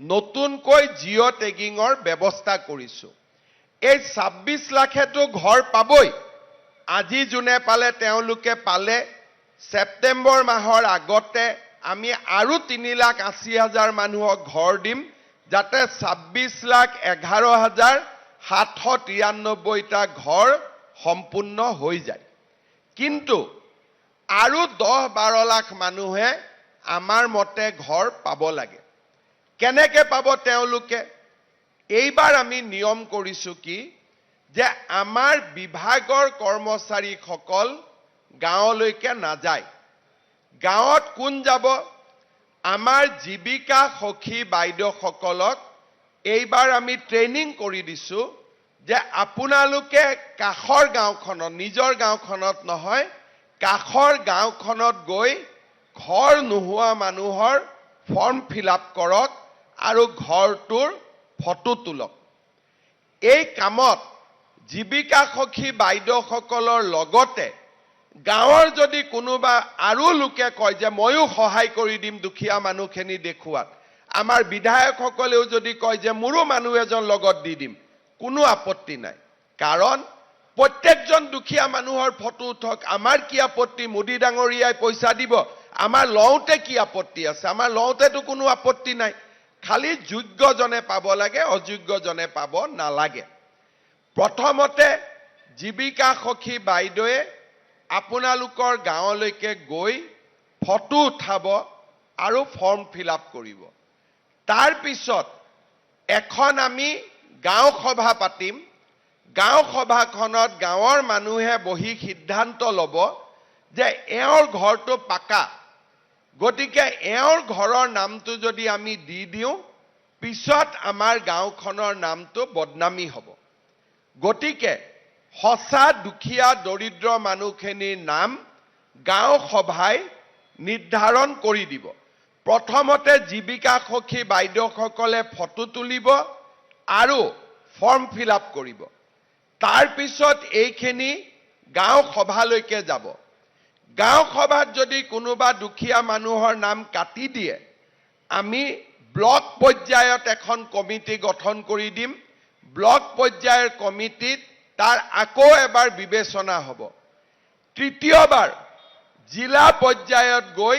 নতুনকৈ জিঅ' টেগিঙৰ ব্যৱস্থা কৰিছোঁ। এই 26 লাখেতো ঘৰ পাবই। আজি যোনে পালে তেওঁলোকে পালে। ছেপ্টেম্বৰ মাহৰ আগতে আমি আৰু 3,80,000 মানুহক ঘৰ দিম, যাতে 26,11,793টা ঘৰ সম্পূৰ্ণ হৈ যায়। কিন্তু আৰু 10-12 লাখ মানুহে আমাৰ মতে ঘৰ পাব লাগে। কেনেকে পাব তেওঁলোকে? এইবাৰ আমি নিয়ম কৰিছোঁ কি, যে আমাৰ বিভাগৰ কৰ্মচাৰীসকল গাঁৱলৈকে নাযায়। গাঁৱত কোন যাব? আমাৰ জীৱিকা সখী বাইদেউসকলক এইবাৰ আমি ট্ৰেইনিং কৰি দিছোঁ যে আপোনালোকে কাষৰ গাঁওখনত, নিজৰ গাঁওখনত নহয়, কাষৰ গাঁওখনত গৈ ঘৰ নোহোৱা মানুহৰ ফৰ্ম ফিল আপ কৰক আৰু ঘৰটোৰ ফটো তোলক। এই কামত জীৱিকা সখী বাইদেউসকলৰ লগতে গাঁৱৰ যদি কোনোবা আৰু লোকে কয় যে ময়ো সহায় কৰি দিম দুখীয়া মানুহখিনি দেখুৱাত, আমাৰ বিধায়কসকলেও যদি কয় যে মোৰো মানুহ এজন লগত দি দিম, কোনো আপত্তি নাই। কাৰণ প্ৰত্যেকজন দুখীয়া মানুহৰ ফটো উঠক, আমাৰ কি আপত্তি? মোদী ডাঙৰীয়াই পইচা দিব, আমাৰ লওঁতে কি আপত্তি আছে? আমাৰ লওঁতেতো কোনো আপত্তি নাই। খালি যোগ্যজনে পাব লাগে, অযোগ্যজনে পাব নালাগে। প্ৰথমতে জীৱিকা সখী বাইদেৱে আপোনালোকৰ গাঁৱলৈকে গৈ ফটো উঠাব আৰু ফৰ্ম ফিল আপ কৰিব। তাৰ পিছত এখন আমি গাঁও সভা পাতিম। গাঁও সভাখনত গাঁৱৰ মানুহে বহি সিদ্ধান্ত ল'ব যে এওঁৰ ঘৰটো পাকা, গতিকে এওঁৰ ঘৰৰ নামটো যদি আমি দি দিওঁ, পিছত আমাৰ গাঁওখনৰ নামটো বদনামী হ'ব। গতিকে সঁচা দুখীয়া দৰিদ্ৰ মানুহখিনিৰ নাম গাঁও সভাই নিৰ্ধাৰণ কৰি দিব। প্ৰথমতে জীৱিকা সখী বাইদেউসকলে ফটো তুলিব আৰু ফৰ্ম ফিল আপ কৰিব। তাৰ পিছত এইখিনি গাঁও সভালৈকে যাব। গাঁও সভাত যদি কোনোবা দুখীয়া মানুহৰ নাম কাটি দিয়ে, আমি ব্লক পৰ্যায়ত এখন কমিটি গঠন কৰি দিম। ব্লক পৰ্যায়ৰ কমিটিত তাৰ আকৌ এবাৰ বিবেচনা হ'ব। তৃতীয়বাৰ জিলা পৰ্যায়ত গৈ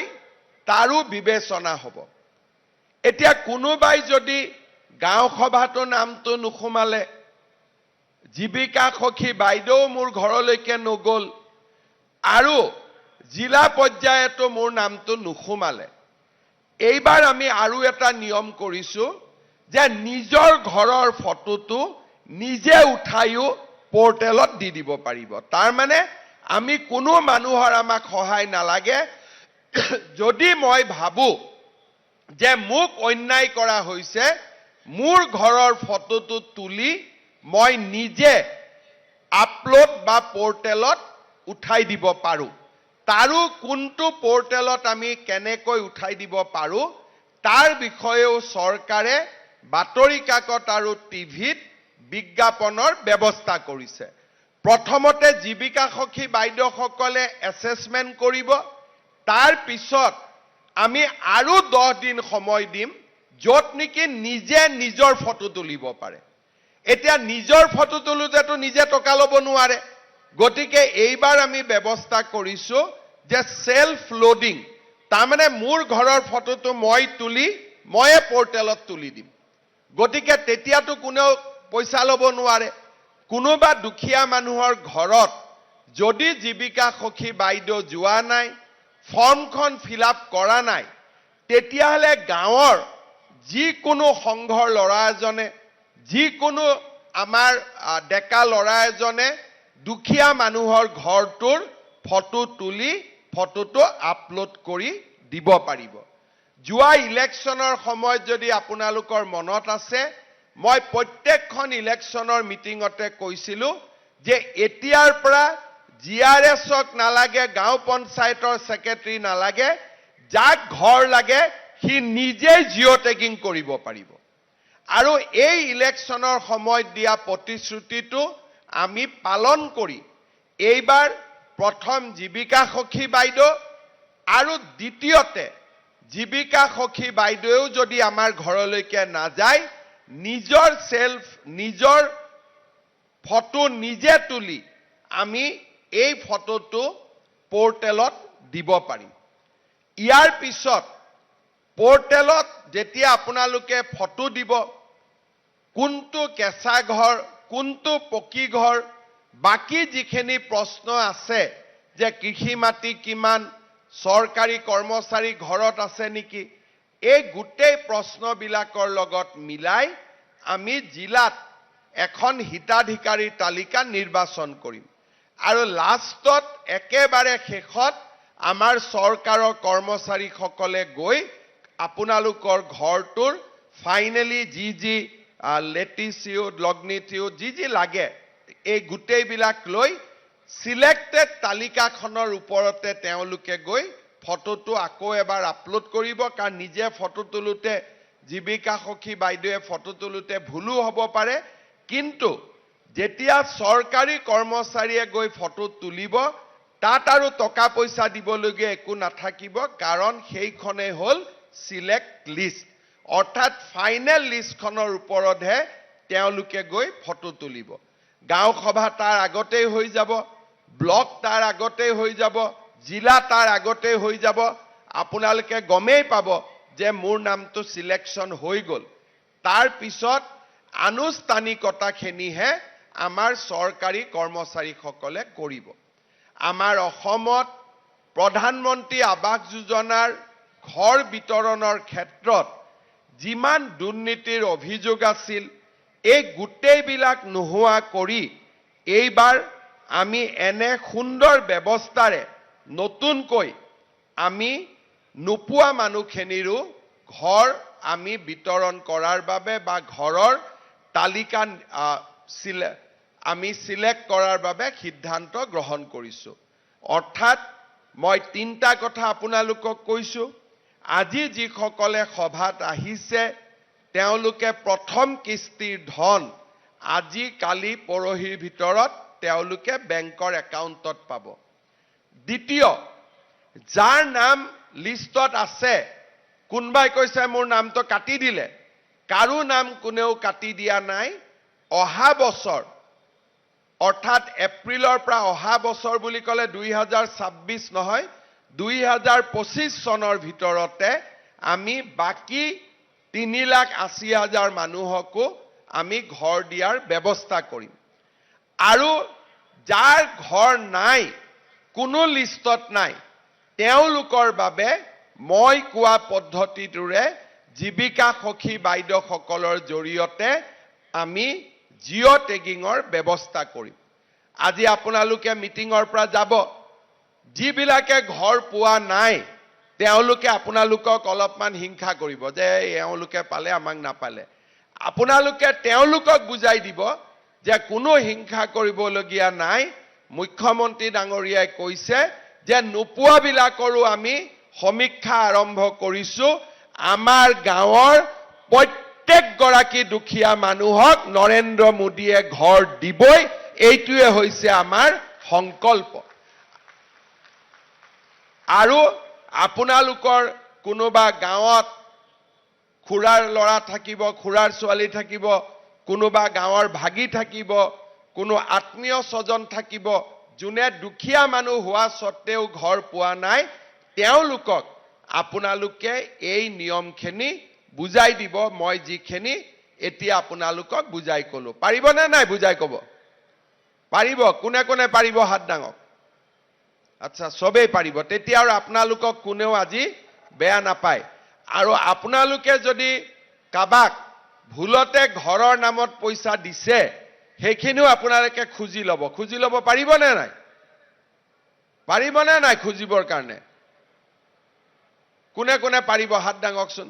তাৰো বিবেচনা হ'ব। এতিয়া কোনোবাই যদি গাঁও সভাটো নামটো নুসুমালে, জীৱিকা সখী বাইদেউ মোৰ ঘৰলৈকে নগ'ল আৰু জিলা পৰ্যায়তো মোৰ নামটো নুসুমালে, এইবাৰ আমি আৰু এটা নিয়ম কৰিছোঁ যে নিজৰ ঘৰৰ ফটোটো নিজে উঠাইও পৰ্টেলত দি দিব পাৰিব। তাৰমানে আমি কোনো মানুহৰ আমাক সহায় নালাগে। যদি মই ভাবোঁ যে মোক অন্যায় কৰা হৈছে, মোৰ ঘৰৰ ফটোটো তুলি মই নিজে আপলোড বা পৰ্টেলত উঠাই দিব পাৰোঁ। তাৰো কোনটো পৰ্টেলত আমি কেনেকৈ উঠাই দিব পাৰোঁ তাৰ বিষয়েও চৰকাৰে বাতৰি কাকত আৰু টিভিত বিজ্ঞাপনৰ ব্যৱস্থা কৰিছে। প্ৰথমতে জীৱিকা সখী বাইদেউসকলে এছেছমেণ্ট কৰিব। তাৰ পিছত আমি আৰু 10 দিন সময় দিম, য'ত নেকি নিজে নিজৰ ফটো তুলিব পাৰে। এতিয়া নিজৰ ফটো তোলোতেতো নিজে টকা ল'ব নোৱাৰে, গতিকে এইবাৰ আমি ব্যৱস্থা কৰিছোঁ যে সেলফ লোডিং, তাৰমানে মোৰ ঘৰৰ ফটোটো মই তুলি ময়ে পৰ্টেলত তুলি দিম। গতিকে তেতিয়াতো কোনেও পইচা ল'ব নোৱাৰে। কোনোবা দুখীয়া মানুহৰ ঘৰত যদি জীৱিকা সখী বাইদেউ যোৱা নাই, ফৰ্মখন ফিল আপ কৰা নাই, তেতিয়াহ'লে গাঁৱৰ যিকোনো সংঘৰ ল'ৰা এজনে, যিকোনো আমাৰ ডেকা ল'ৰা এজনে দুখীয়া মানুহৰ ঘৰটোৰ ফটো তুলি ফটোটো আপলোড কৰি দিব পাৰিব। যোৱা ইলেকশ্যনৰ সময়ত যদি আপোনালোকৰ মনত আছে, মই প্ৰত্যেকখন ইলেকশ্যনৰ মিটিঙতে কৈছিলোঁ যে এতিয়াৰ পৰা GRSক নালাগে, গাঁও পঞ্চায়তৰ ছেক্ৰেটাৰী নালাগে, যাক ঘৰ লাগে সি নিজেই জিঅ' টেগিং কৰিব পাৰিব। আৰু এই ইলেকশ্যনৰ সময়ত দিয়া প্ৰতিশ্ৰুতিটো আমি পালন কৰি এইবাৰ প্ৰথম জীৱিকা সখী বাইদেউ আৰু দ্বিতীয়তে জীৱিকা সখী বাইদেউ যদি আমাৰ ঘৰলৈকে নাযায়, নিজৰ নিজৰ ফটো নিজে তুলি আমি এই ফটোটো পোৰ্টেলত দিব পাৰিম। ইয়াৰ পিছত পোৰ্টেলত যেতিয়া আপোনালোকে ফটো দিব, কোনটো কেঁচা ঘৰ, কোনটো পকী ঘৰ, বাকি যিখিনি প্ৰশ্ন আছে যে কৃষি মাটি কিমান, চৰকাৰী কৰ্মচাৰী ঘৰত আছে নেকি, এই গোটেই প্ৰশ্নবিলাকৰ লগত মিলাই আমি জিলাত এখন হিতাধিকাৰীৰ তালিকা নিৰ্বাচন কৰিম। আৰু লাষ্টত একেবাৰে শেষত আমাৰ চৰকাৰৰ কৰ্মচাৰীসকলে গৈ আপোনালোকৰ ঘৰটোৰ ফাইনেলি যি লেটিচিউড, লগ্নিটিউড যি লাগে এই গোটেইবিলাক লৈ সিলেক্টেড তালিকাখনৰ ওপৰতে তেওঁলোকে গৈ ফটোটো আকৌ এবাৰ আপলোড কৰিব। কাৰণ নিজে ফটো তোলোতে জীৱিকা সখী বাইদেৱে ফটো তোলোতে ভুলো হ'ব পাৰে, কিন্তু যেতিয়া চৰকাৰী কৰ্মচাৰীয়ে গৈ ফটো তুলিব তাত আৰু টকা পইচা দিবলগীয়া একো নাথাকিব, কাৰণ সেইখনে হ'ল সিলেক্ট লিষ্ট, অৰ্থাৎ ফাইনেল লিষ্টখনৰ ওপৰতহে তেওঁলোকে গৈ ফটো তুলিব। গাঁও সভা তাৰ আগতেই হৈ যাব, ব্লক তাৰ আগতেই হৈ যাব, জিলা তাৰ আগতেই হৈ যাব। আপোনালোকে গমেই পাব যে মোৰ নামটো সিলেকশ্যন হৈ গ'ল। তাৰ পিছত আনুষ্ঠানিকতাখিনিহে আমাৰ চৰকাৰী কৰ্মচাৰীসকলে কৰিব। আমাৰ অসমত প্ৰধানমন্ত্ৰী আৱাস যোজনাৰ ঘৰ বিতৰণৰ ক্ষেত্ৰত যিমান দুৰ্নীতিৰ অভিযোগ আছিল, এই গোটেইবিলাক নোহোৱা কৰি এইবাৰ আমি এনে সুন্দৰ ব্যৱস্থাৰে নতুনকৈ আমি নোপোৱা মানুহখিনিৰো ঘৰ আমি বিতৰণ কৰাৰ বাবে বা ঘৰৰ তালিকা আমি সিলেক্ট কৰাৰ বাবে সিদ্ধান্ত গ্ৰহণ কৰিছো। অৰ্থাৎ মই তিনিটা কথা আপোনালোকক কৈছো। আজি যিসকলে সভাত আহিছে তেওঁলোকে প্ৰথম কিস্তিৰ ধন আজি কালি পৰহিৰ ভিতৰত তেওঁলোকে বেংকৰ একাউণ্টত পাব। দ্বিতীয়, যাৰ নাম লিষ্টত আছে, কোনোবাই কৈছে মোৰ নামটো কাটি দিলে, কাৰো নাম কোনেও কাটি দিয়া নাই। অহা বছৰ অৰ্থাৎ এপ্ৰিলৰ পৰা অহা বছৰ বুলি ক'লে 2026 নহয়, 2025 চনৰ ভিতৰতে আমি বাকী 3,80,000 মানুহকো আমি ঘৰ দিয়াৰ ব্যৱস্থা কৰিম। আৰু যাৰ ঘৰ নাই, কোনো লিষ্টত নাই, তেওঁলোকৰ বাবে মই কোৱা পদ্ধতিটোৰে জীৱিকা সখী বাইদেউসকলৰ জৰিয়তে আমি জিঅ' টেগিঙৰ ব্যৱস্থা কৰিম। আজি আপোনালোকে মিটিঙৰ পৰা যাব, যিবিলাকে ঘৰ পোৱা নাই তেওঁলোকে আপোনালোকক অলপমান হিংসা কৰিব যে এওঁলোকে পালে আমাক নাপালে। আপোনালোকে তেওঁলোকক বুজাই দিব যে কোনো হিংসা কৰিবলগীয়া নাই। মুখ্যমন্ত্ৰী ডাঙৰীয়াই কৈছে যে নোপোৱাবিলাকৰো আমি সমীক্ষা আৰম্ভ কৰিছো। আমাৰ গাঁৱৰ প্ৰত্যেকগৰাকী দুখীয়া মানুহক নৰেন্দ্ৰ মোদীয়ে ঘৰ দিবই, এইটোৱে হৈছে আমাৰ সংকল্প। আৰু আপোনালোকৰ কোনোবা গাঁৱত খুৰাৰ ল'ৰা থাকিব, খুৰাৰ ছোৱালী থাকিব, কোনোবা গাঁৱৰ ভাগি থাকিব, কোনো আত্মীয় স্বজন থাকিব, যোনে দুখীয়া মানুহ হোৱা সত্ত্বেও ঘৰ পোৱা নাই, তেওঁলোকক আপোনালোকে এই নিয়মখিনি বুজাই দিব। মই যিখিনি এতিয়া আপোনালোকক বুজাই ক'লো, পাৰিবনে নাই বুজাই ক'ব? পাৰিব? কোনে কোনে পাৰিব হাত দাঙক। আচ্ছা, সবেই পাৰিব। তেতিয়া আৰু আপোনালোকক কোনেও আজি বেয়া নাপায়। আৰু আপোনালোকে যদি কাবাক ভুলতে ঘৰৰ নামত পইচা দিছে, সেইখিনিও আপোনালোকে খুজি ল'ব। খুজি ল'ব পাৰিবনে নাই? পাৰিবনে নাই খুজিবৰ কাৰণে? কোনে কোনে পাৰিব হাত দাঙকচোন।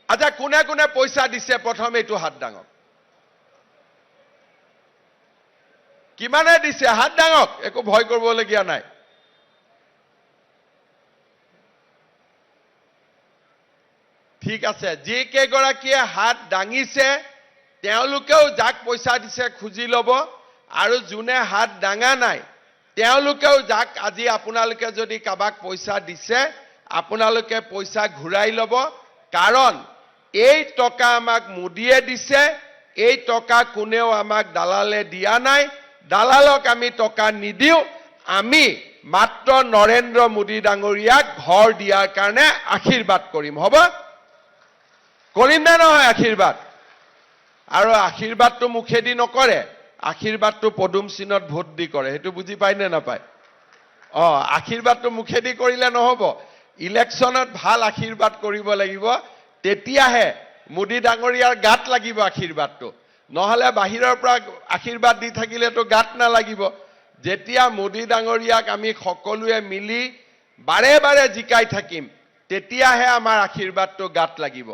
আচ্ছা, কোনে কোনে পইচা দিছে প্ৰথম এইটো হাত দাঙক। কিমানে দিছে হাত দাঙক, একো ভয় কৰিবলগীয়া নাই। ঠিক আছে, যিকেইগৰাকীয়ে হাত দাঙিছে তেওঁলোকেও যাক পইচা দিছে খুজি ল'ব। আৰু যোনে হাত দাঙা নাই তেওঁলোকেও যাক আজি আপোনালোকে যদি কাবাক পইচা দিছে আপোনালোকে পইচা ঘূৰাই ল'ব, কাৰণ এই টকা আমাক মোদীয়ে দিছে, এই টকা কোনেও আমাক দালালে দিয়া নাই, দালালক আমি টকা নিদিওঁ, আমি মাত্ৰ নৰেন্দ্ৰ মোদী ডাঙৰীয়াক ঘৰ দিয়াৰ কাৰণে আশীৰ্বাদ কৰিম। হ'ব? কৰিম নে নহয় আশীৰ্বাদ? আৰু আশীৰ্বাদটো মুখেদি নকৰে, আশীৰ্বাদটো পদুম চিহ্নত ভোট দি কৰে। সেইটো বুজি পায় নে নাপায়? আশীৰ্বাদটো মুখেদি কৰিলে নহ'ব, ইলেকশ্যনত ভাল আশীৰ্বাদ কৰিব লাগিব, তেতিয়াহে মোদী ডাঙৰীয়াৰ গাত লাগিব আশীৰ্বাদটো। নহ'লে বাহিৰৰ পৰা আশীৰ্বাদ দি থাকিলেতো গাত নালাগিব। যেতিয়া মোদী ডাঙৰীয়াক আমি সকলোৱে মিলি বাৰে বাৰে জিকাই থাকিম, তেতিয়াহে আমাৰ আশীৰ্বাদটো গাত লাগিব।